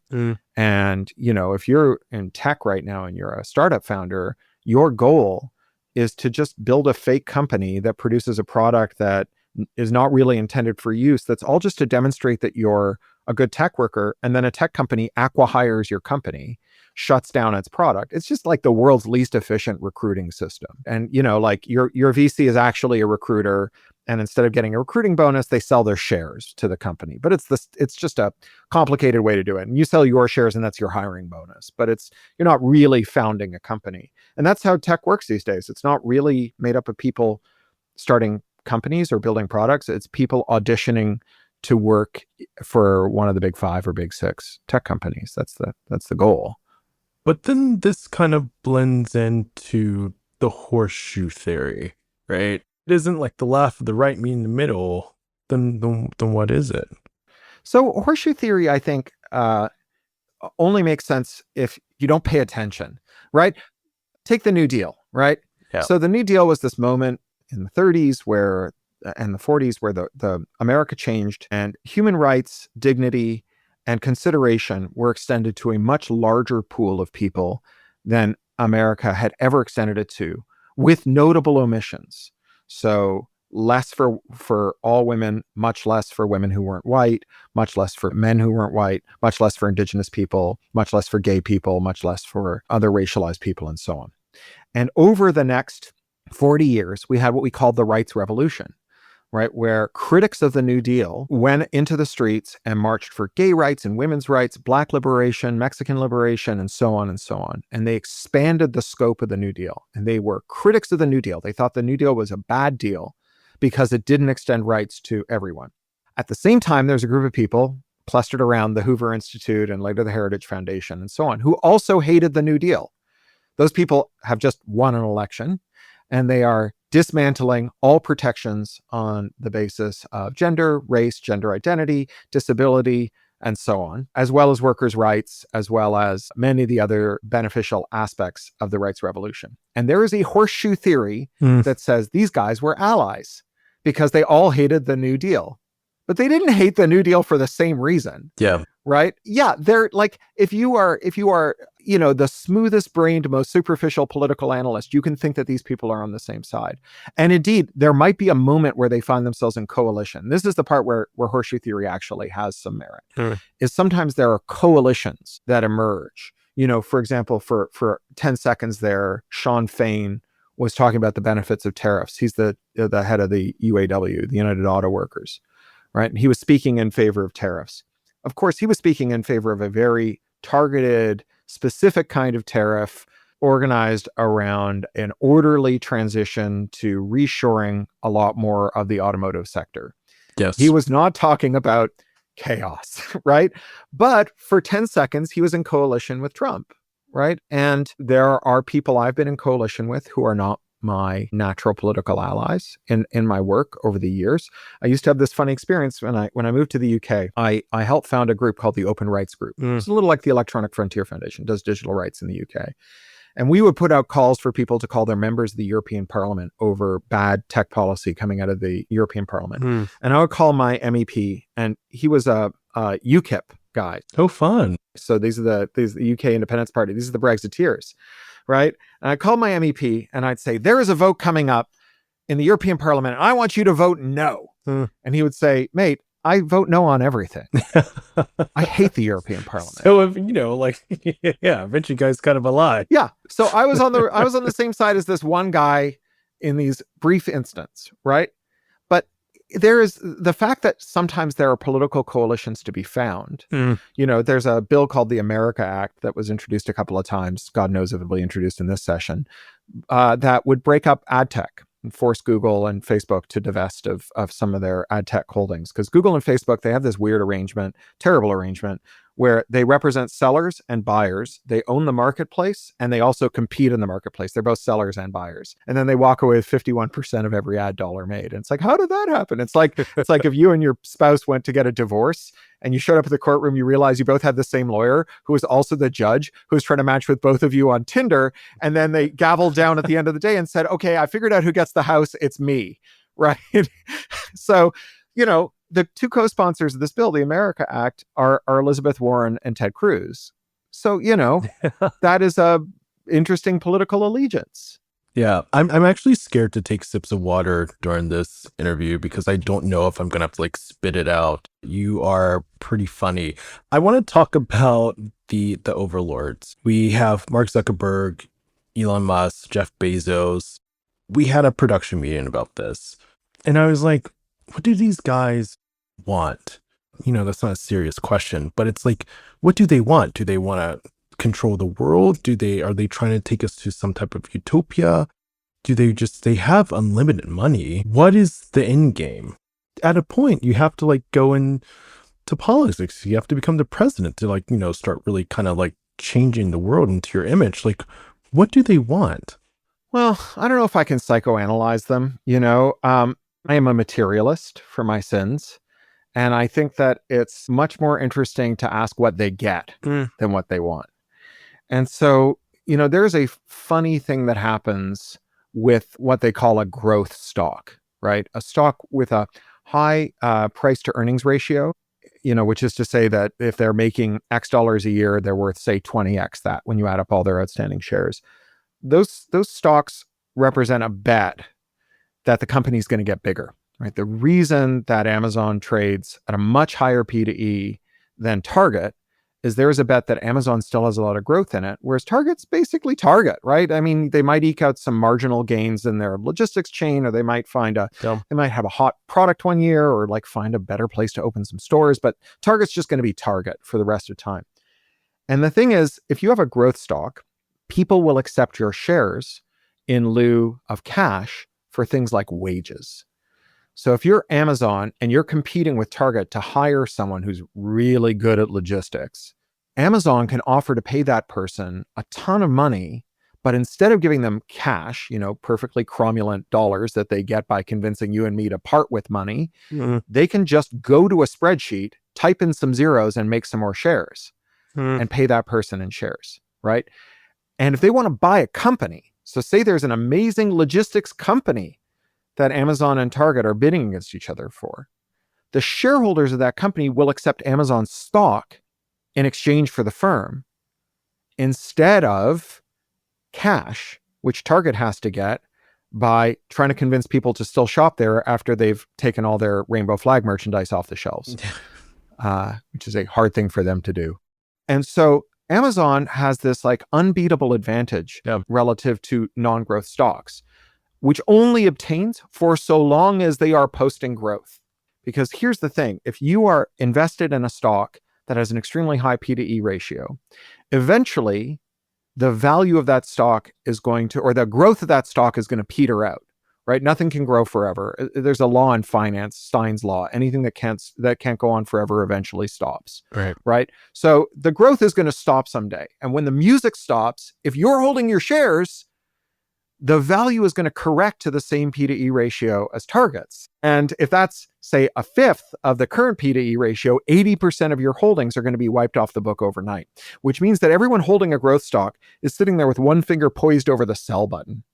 S2: And, if you're in tech right now and you're a startup founder, your goal is to just build a fake company that produces a product that is not really intended for use. That's all just to demonstrate that you're a good tech worker. And then a tech company acqui-hires your company, shuts down its product. It's just like the world's least efficient recruiting system. And, your VC is actually a recruiter. And instead of getting a recruiting bonus, they sell their shares to the company. But it's just a complicated way to do it. And you sell your shares and that's your hiring bonus. But you're not really founding a company. And that's how tech works these days. It's not really made up of people starting companies or building products. It's people auditioning to work for one of the big 5 or big 6 tech companies. That's the goal.
S1: But then this kind of blends into the horseshoe theory, right? It isn't like the left or the right meeting the middle, then what is it?
S2: So horseshoe theory, I think, only makes sense if you don't pay attention, right? Take the New Deal, right?
S1: Yeah.
S2: So the New Deal was this moment in the 30s where and the 40s, where the America changed and human rights, dignity, and consideration were extended to a much larger pool of people than America had ever extended it to, with notable omissions. So less for all women, much less for women who weren't white, much less for men who weren't white, much less for indigenous people, much less for gay people, much less for other racialized people, and so on. And over the next 40 years, we had what we called the rights revolution, right? Where critics of the New Deal went into the streets and marched for gay rights and women's rights, Black liberation, Mexican liberation, and so on and so on. And they expanded the scope of the New Deal. And they were critics of the New Deal. They thought the New Deal was a bad deal because it didn't extend rights to everyone. At the same time, there's a group of people clustered around the Hoover Institute and later the Heritage Foundation and so on, who also hated the New Deal. Those people have just won an election, and they are dismantling all protections on the basis of gender, race, gender identity, disability, and so on, as well as workers' rights, as well as many of the other beneficial aspects of the rights revolution. And there is a horseshoe theory that says these guys were allies because they all hated the New Deal. But they didn't hate the New Deal for the same reason.
S1: Yeah.
S2: Right? Yeah, they're like, if you are, the smoothest brained, most superficial political analyst, you can think that these people are on the same side. And indeed, there might be a moment where they find themselves in coalition. This is the part where horseshoe theory actually has some merit. Is sometimes there are coalitions that emerge. For example, for 10 seconds there, Sean Fain was talking about the benefits of tariffs. He's the head of the UAW, the United Auto Workers, right? And he was speaking in favor of tariffs. Of course, he was speaking in favor of a very targeted, specific kind of tariff organized around an orderly transition to reshoring a lot more of the automotive sector.
S1: Yes.
S2: He was not talking about chaos, right? But for 10 seconds, he was in coalition with Trump, right? And there are people I've been in coalition with who are not my natural political allies in my work over the years. I used to have this funny experience when I moved to the UK. I helped found a group called the Open Rights Group. It's a little like the Electronic Frontier Foundation, does digital rights in the UK. And we would put out calls for people to call their members of the European Parliament over bad tech policy coming out of the European Parliament. And I would call my MEP, and he was a UKIP guy.
S1: Oh, fun.
S2: So these are the UK Independence Party. These are the Brexiteers. Right? And I called my MEP and I'd say, there is a vote coming up in the European Parliament, and I want you to vote no. And he would say, mate, I vote no on everything. I hate the European Parliament.
S1: So if, yeah, eventually you guys kind of ally.
S2: Yeah. So I was on the same side as this one guy in these brief instants, right? But there is the fact that sometimes there are political coalitions to be found. There's a bill called the America Act that was introduced a couple of times. God knows if it'll be introduced in this session, that would break up ad tech and force Google and Facebook to divest of some of their ad tech holdings. Because Google and Facebook, they have this weird arrangement, terrible arrangement, where they represent sellers and buyers. They own the marketplace and they also compete in the marketplace. They're both sellers and buyers. And then they walk away with 51% of every ad dollar made. And it's like, how did that happen? It's like if you and your spouse went to get a divorce and you showed up at the courtroom, you realize you both had the same lawyer who was also the judge who was trying to match with both of you on Tinder. And then they gavelled down at the end of the day and said, okay, I figured out who gets the house. It's me. Right. So, the two co-sponsors of this bill, the America Act, are Elizabeth Warren and Ted Cruz. So, that is a interesting political allegiance.
S1: Yeah, I'm actually scared to take sips of water during this interview because I don't know if I'm going to have to spit it out. You are pretty funny. I want to talk about the overlords. We have Mark Zuckerberg, Elon Musk, Jeff Bezos. We had a production meeting about this. And I was like, what do these guys want? That's not a serious question, but it's like, what do they want? Do they want to control the world? Are they trying to take us to some type of utopia? They have unlimited money. What is the end game? At a point, you have to go into politics. You have to become the president to start really kind of changing the world into your image. What do they want?
S2: Well, I don't know if I can psychoanalyze them. I am a materialist for my sins. And I think that it's much more interesting to ask what they get than what they want. And so, there's a funny thing that happens with what they call a growth stock, right? A stock with a high price to earnings ratio, which is to say that if they're making X dollars a year, they're worth, say, 20X that when you add up all their outstanding shares. Those stocks represent a bet that the company's going to get bigger, right? The reason that Amazon trades at a much higher P to E than Target is there's a bet that Amazon still has a lot of growth in it, whereas Target's basically Target, right? I mean, they might eke out some marginal gains in their logistics chain, or they might they might have a hot product one year, or like find a better place to open some stores, but Target's just going to be Target for the rest of time. And the thing is, if you have a growth stock, people will accept your shares in lieu of cash for things like wages. So if you're Amazon and you're competing with Target to hire someone who's really good at logistics, Amazon can offer to pay that person a ton of money, but instead of giving them cash, perfectly cromulent dollars that they get by convincing you and me to part with money, they can just go to a spreadsheet, type in some zeros and make some more shares and pay that person in shares, right? And if they want to buy a company, so say there's an amazing logistics company that Amazon and Target are bidding against each other for, the shareholders of that company will accept Amazon's stock in exchange for the firm instead of cash, which Target has to get by trying to convince people to still shop there after they've taken all their rainbow flag merchandise off the shelves, which is a hard thing for them to do. And so Amazon has this like unbeatable advantage relative to non-growth stocks, which only obtains for so long as they are posting growth. Because here's the thing, if you are invested in a stock that has an extremely high P to E ratio, eventually the value of that stock is going to, or the growth of that stock is going to peter out, right? Nothing can grow forever. There's a law in finance, Stein's law. Anything that can't go on forever eventually stops, right? So the growth is going to stop someday. And when the music stops, if you're holding your shares, the value is going to correct to the same P to E ratio as Target's. And if that's, say, a fifth of the current P to E ratio, 80% of your holdings are going to be wiped off the book overnight, which means that everyone holding a growth stock is sitting there with one finger poised over the sell button.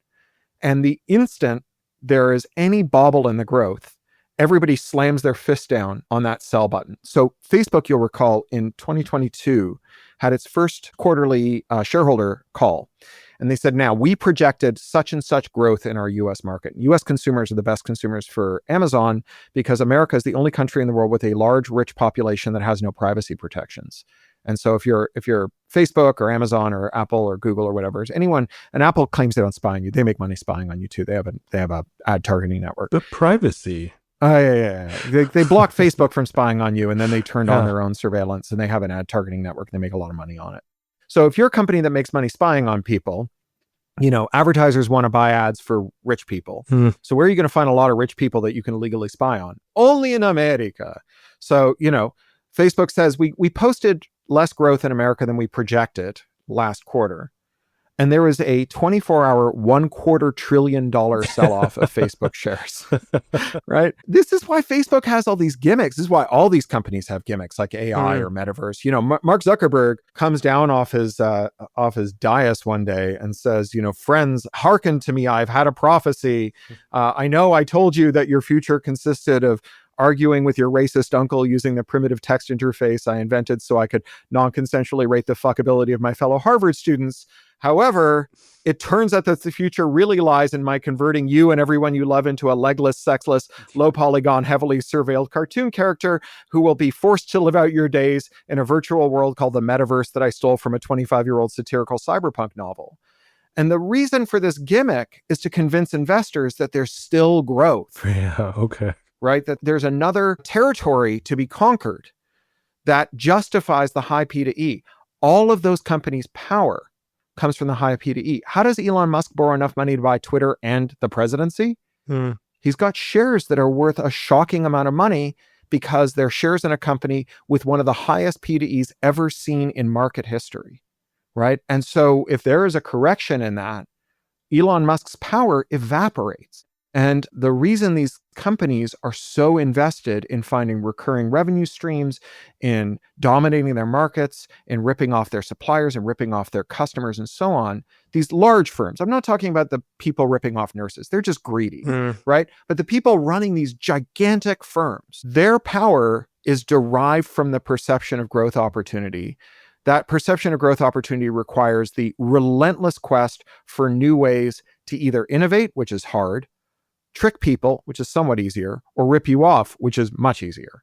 S2: And the instant there is any bobble in the growth, everybody slams their fist down on that sell button. So Facebook, you'll recall, in 2022, had its first quarterly shareholder call. And they said, now, we projected such and such growth in our US market. US consumers are the best consumers for Amazon because America is the only country in the world with a large, rich population that has no privacy protections. And so if you're Facebook or Amazon or Apple or Google or whatever, and Apple claims they don't spy on you. They make money spying on you too. They have a ad targeting network.
S1: The privacy.
S2: Yeah. They blocked Facebook from spying on you, and then they turned on their own surveillance, and they have an ad targeting network. And they make a lot of money on it. So if you're a company that makes money spying on people, advertisers want to buy ads for rich people. So where are you going to find a lot of rich people that you can legally spy on? Only in America. So, Facebook says we posted less growth in America than we projected last quarter. And there was a 24-hour, $250 billion sell-off of Facebook shares, right? This is why Facebook has all these gimmicks. This is why all these companies have gimmicks like AI or metaverse. Mark Zuckerberg comes down off his dais one day and says, friends, hearken to me. I've had a prophecy. I know I told you that your future consisted of arguing with your racist uncle using the primitive text interface I invented so I could non-consensually rate the fuckability of my fellow Harvard students. However, it turns out that the future really lies in my converting you and everyone you love into a legless, sexless, low-polygon, heavily surveilled cartoon character who will be forced to live out your days in a virtual world called the metaverse that I stole from a 25-year-old satirical cyberpunk novel. And the reason for this gimmick is to convince investors that there's still growth.
S1: Yeah, okay.
S2: Right? That there's another territory to be conquered that justifies the high P to E. All of those companies' power comes from the high P to E. How does Elon Musk borrow enough money to buy Twitter and the presidency? He's got shares that are worth a shocking amount of money because they're shares in a company with one of the highest P to Es ever seen in market history, right? And so if there is a correction in that, Elon Musk's power evaporates. And the reason these companies are so invested in finding recurring revenue streams, in dominating their markets, in ripping off their suppliers and ripping off their customers and so on, these large firms, I'm not talking about the people ripping off nurses, they're just greedy, right? But the people running these gigantic firms, their power is derived from the perception of growth opportunity. That perception of growth opportunity requires the relentless quest for new ways to either innovate, which is hard, trick people, which is somewhat easier, or rip you off, which is much easier.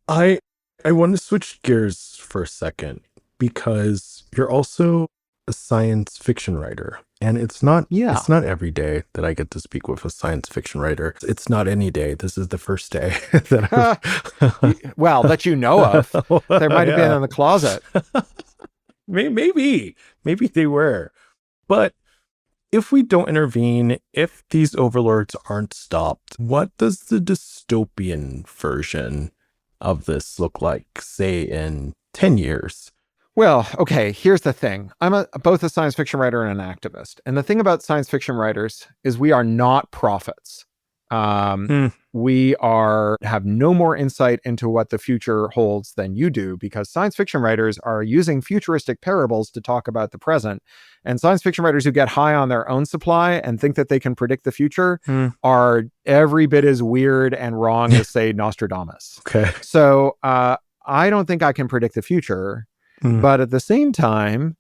S1: I want to switch gears for a second because you're also a science fiction writer, and it's not every day that I get to speak with a science fiction writer. It's not any day. This is the first day that
S2: well, that you know of. There might have been in the closet.
S1: Maybe they were, but if we don't intervene, if these overlords aren't stopped, what does the dystopian version of this look like, say, in 10 years?
S2: Well, okay, here's the thing. I'm both a science fiction writer and an activist. And the thing about science fiction writers is we are not prophets. We have no more insight into what the future holds than you do, because science fiction writers are using futuristic parables to talk about the present. And science fiction writers who get high on their own supply and think that they can predict the future are every bit as weird and wrong as, say, Nostradamus.
S1: Okay.
S2: So I don't think I can predict the future. But at the same time,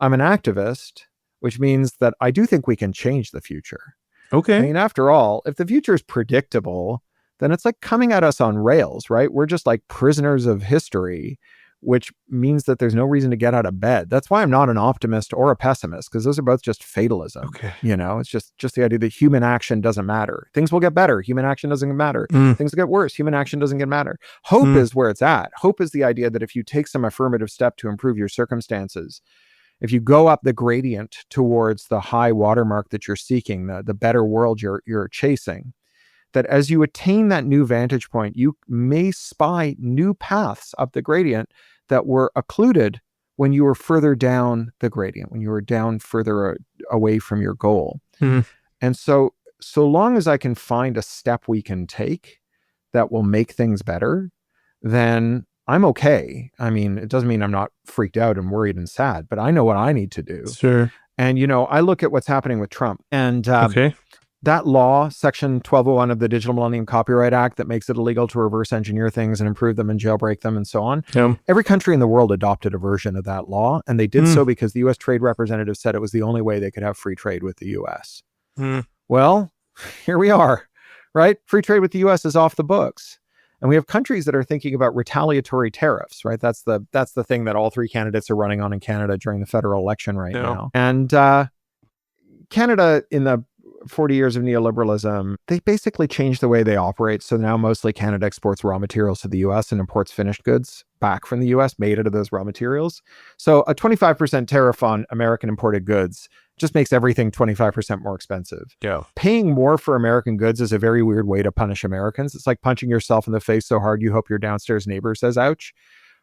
S2: I'm an activist, which means that I do think we can change the future.
S1: Okay.
S2: I mean, after all, if the future is predictable, then it's like coming at us on rails, right? We're just like prisoners of history, which means that there's no reason to get out of bed. That's why I'm not an optimist or a pessimist, because those are both just fatalism.
S1: Okay.
S2: You know, it's just the idea that human action doesn't matter. Things will get better. Human action doesn't matter. Things will get worse. Human action doesn't matter. Hope is where it's at. Hope is the idea that if you take some affirmative step to improve your circumstances, if you go up the gradient towards the high watermark that you're seeking, the better world you're chasing, that as you attain that new vantage point, you may spy new paths up the gradient that were occluded when you were further down the gradient, when you were down further away from your goal. And so long as I can find a step we can take that will make things better, then I'm okay. I mean, it doesn't mean I'm not freaked out and worried and sad, but I know what I need to do.
S1: Sure.
S2: And, you know, I look at what's happening with Trump, and that law, Section 1201 of the Digital Millennium Copyright Act, that makes it illegal to reverse engineer things and improve them and jailbreak them and so on. Every country in the world adopted a version of that law, and they did so because the U.S. Trade Representative said it was the only way they could have free trade with the U.S. Well, here we are, right? Free trade with the U.S. is off the books. And we have countries that are thinking about retaliatory tariffs, right? That's the thing that all three candidates are running on in Canada during the federal election right now. And Canada, in the 40 years of neoliberalism, they basically changed the way they operate. So now mostly Canada exports raw materials to the US and imports finished goods back from the US made out of those raw materials. So a 25% tariff on American imported goods just makes everything 25% more expensive. Paying more for American goods is a very weird way to punish Americans. It's like punching yourself in the face so hard you hope your downstairs neighbor says ouch,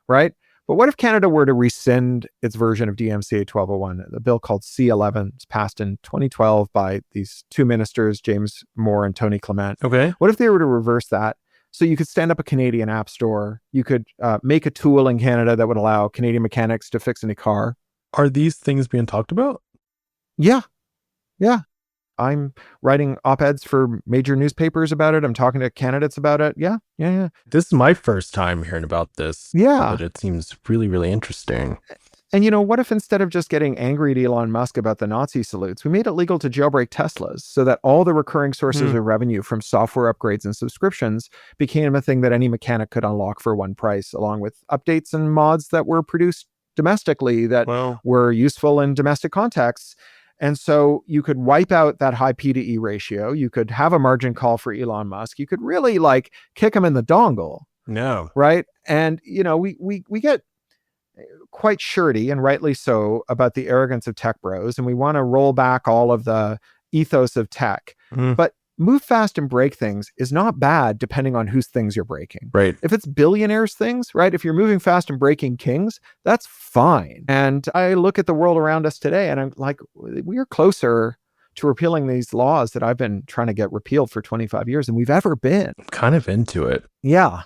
S2: right? But what if Canada were to rescind its version of DMCA 1201, the bill called C11? It's passed in 2012 by these two ministers, James Moore and Tony Clement.
S1: Okay.
S2: What if they were to reverse that? So you could stand up a Canadian app store. You could make a tool in Canada that would allow Canadian mechanics to fix any car.
S1: Are these things being talked about?
S2: Yeah. I'm writing op-eds for major newspapers about it. I'm talking to candidates about it. Yeah.
S1: This is my first time hearing about this.
S2: Yeah.
S1: But it seems really, really interesting.
S2: And, you know, what if instead of just getting angry at Elon Musk about the Nazi salutes, we made it legal to jailbreak Teslas so that all the recurring sources of revenue from software upgrades and subscriptions became a thing that any mechanic could unlock for one price, along with updates and mods that were produced domestically that were useful in domestic contexts. And so you could wipe out that high P to E ratio. You could have a margin call for Elon Musk. You could really like kick him in the dongle.
S1: No.
S2: Right. And, you know, we get quite shirty, and rightly so, about the arrogance of tech bros. And we want to roll back all of the ethos of tech. But move fast and break things is not bad depending on whose things you're breaking.
S1: Right.
S2: If it's billionaires' things, right? If you're moving fast and breaking kings, that's fine. And I look at the world around us today and I'm like, we are closer to repealing these laws that I've been trying to get repealed for 25 years than we've ever been.
S1: I'm kind of into it.
S2: Yeah.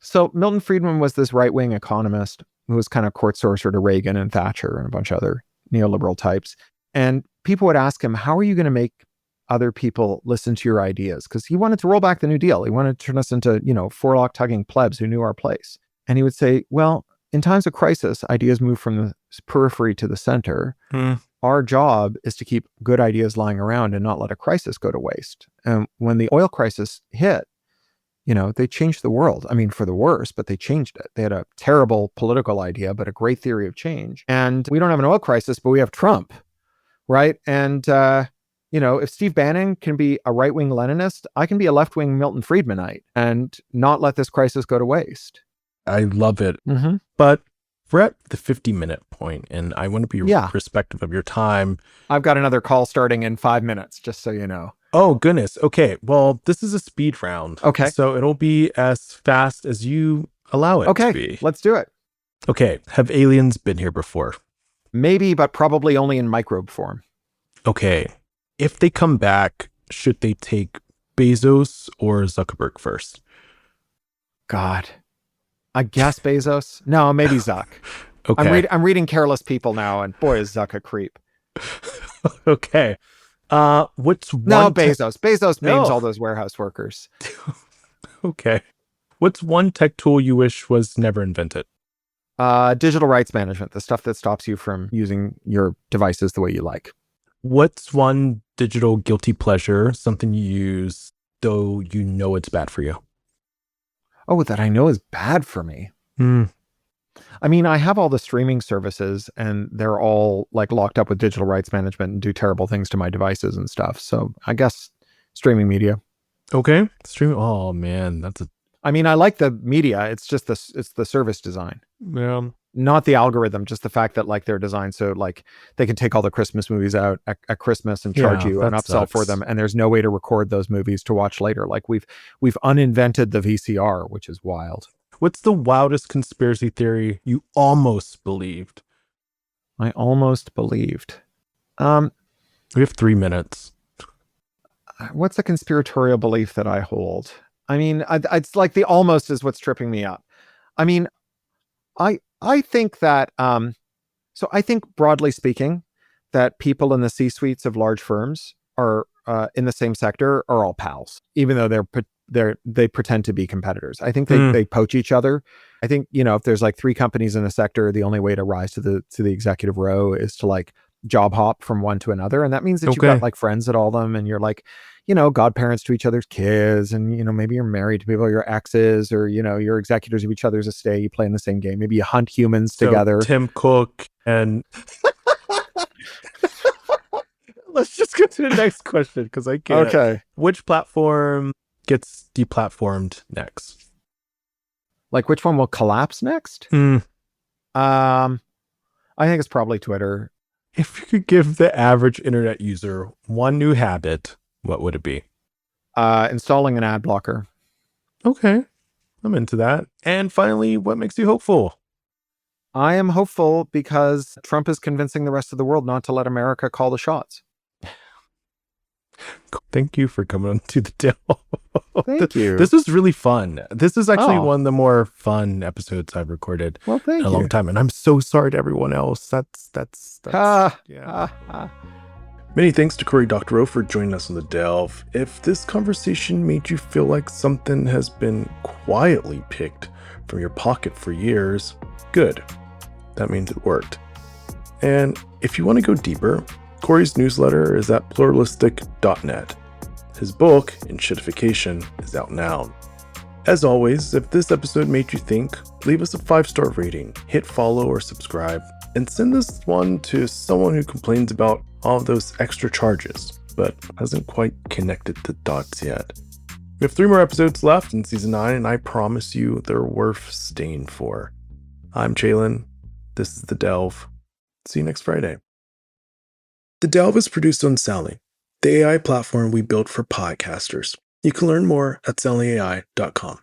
S2: So Milton Friedman was this right-wing economist who was kind of court sorcerer to Reagan and Thatcher and a bunch of other neoliberal types. And people would ask him, how are you going to make other people listen to your ideas? Because he wanted to roll back the New Deal. He wanted to turn us into, forelock-tugging plebs who knew our place. And he would say, well, in times of crisis, ideas move from the periphery to the center. Our job is to keep good ideas lying around and not let a crisis go to waste. And when the oil crisis hit, they changed the world. I mean, for the worse, but they changed it. They had a terrible political idea, but a great theory of change. And we don't have an oil crisis, but we have Trump, right? And, if Steve Bannon can be a right-wing Leninist, I can be a left-wing Milton Friedmanite and not let this crisis go to waste.
S1: I love it.
S2: Mm-hmm.
S1: But we're at the 50-minute point, and I want to be respectful of your time.
S2: I've got another call starting in 5 minutes, just so you know.
S1: Oh, goodness. Okay. Well, this is a speed round.
S2: Okay.
S1: So it'll be as fast as you allow it to be.
S2: Let's do it.
S1: Okay. Have aliens been here before?
S2: Maybe, but probably only in microbe form.
S1: Okay. If they come back, should they take Bezos or Zuckerberg first?
S2: God. I guess Bezos. No, maybe Zuck.
S1: Okay.
S2: I'm reading Careless People now, and boy, is Zuck a creep.
S1: Okay. What's one?
S2: No, Bezos. Bezos names all those warehouse workers.
S1: Okay. What's one tech tool you wish was never invented?
S2: Digital rights management, the stuff that stops you from using your devices the way you like.
S1: What's one digital guilty pleasure, something you use though you know it's bad for you?
S2: Oh, that I know is bad for me. I mean, I have all the streaming services and they're all like locked up with digital rights management and do terrible things to my devices and stuff. So I guess streaming media.
S1: Okay. Streaming. Oh man,
S2: I mean, I like the media. It's just it's the service design.
S1: Yeah.
S2: Not the algorithm, just the fact that like they're designed so like they can take all the Christmas movies out at Christmas and charge you an upsell for them, and there's no way to record those movies to watch later. Like we've uninvented the VCR, which is wild.
S1: What's the wildest conspiracy theory you almost believed?
S2: I almost believed.
S1: We have 3 minutes.
S2: What's a conspiratorial belief that I hold? I mean, it's like the almost is what's tripping me up. I mean, I think that, so I think broadly speaking, that people in the C-suites of large firms are in the same sector are all pals, even though they pretend to be competitors. I think they poach each other. I think, if there's like 3 companies in a sector, the only way to rise to the executive row is to like job hop from one to another. And that means that you've got like friends at all of them, and you're like, godparents to each other's kids, and maybe you're married to people, your exes, or you're executors of each other's estate. You play in the same game. Maybe you hunt humans together.
S1: Tim Cook and let's just get to the next question because I can't.
S2: Okay.
S1: Which platform gets deplatformed next?
S2: Like which one will collapse next? I think it's probably Twitter.
S1: If you could give the average internet user one new habit, what would it be?
S2: Installing an ad blocker.
S1: Okay. I'm into that. And finally, what makes you hopeful?
S2: I am hopeful because Trump is convincing the rest of the world not to let America call the shots.
S1: Thank you for coming on to the Dell.
S2: Thank you.
S1: This was really fun. This is actually one of the more fun episodes I've recorded in a long time. And I'm so sorry to everyone else. That's Many thanks to Cory Doctorow for joining us on The Delve. If this conversation made you feel like something has been quietly picked from your pocket for years, good. That means it worked. And if you want to go deeper, Cory's newsletter is at pluralistic.net. His book, Enshittification, is out now. As always, if this episode made you think, leave us a 5-star rating, hit follow or subscribe, and send this one to someone who complains about all of those extra charges, but hasn't quite connected the dots yet. We have 3 more episodes left in season 9, and I promise you they're worth staying for. I'm Chalin. This is The Delve. See you next Friday. The Delve is produced on Chalin, the AI platform we built for podcasters. You can learn more at chalinai.com.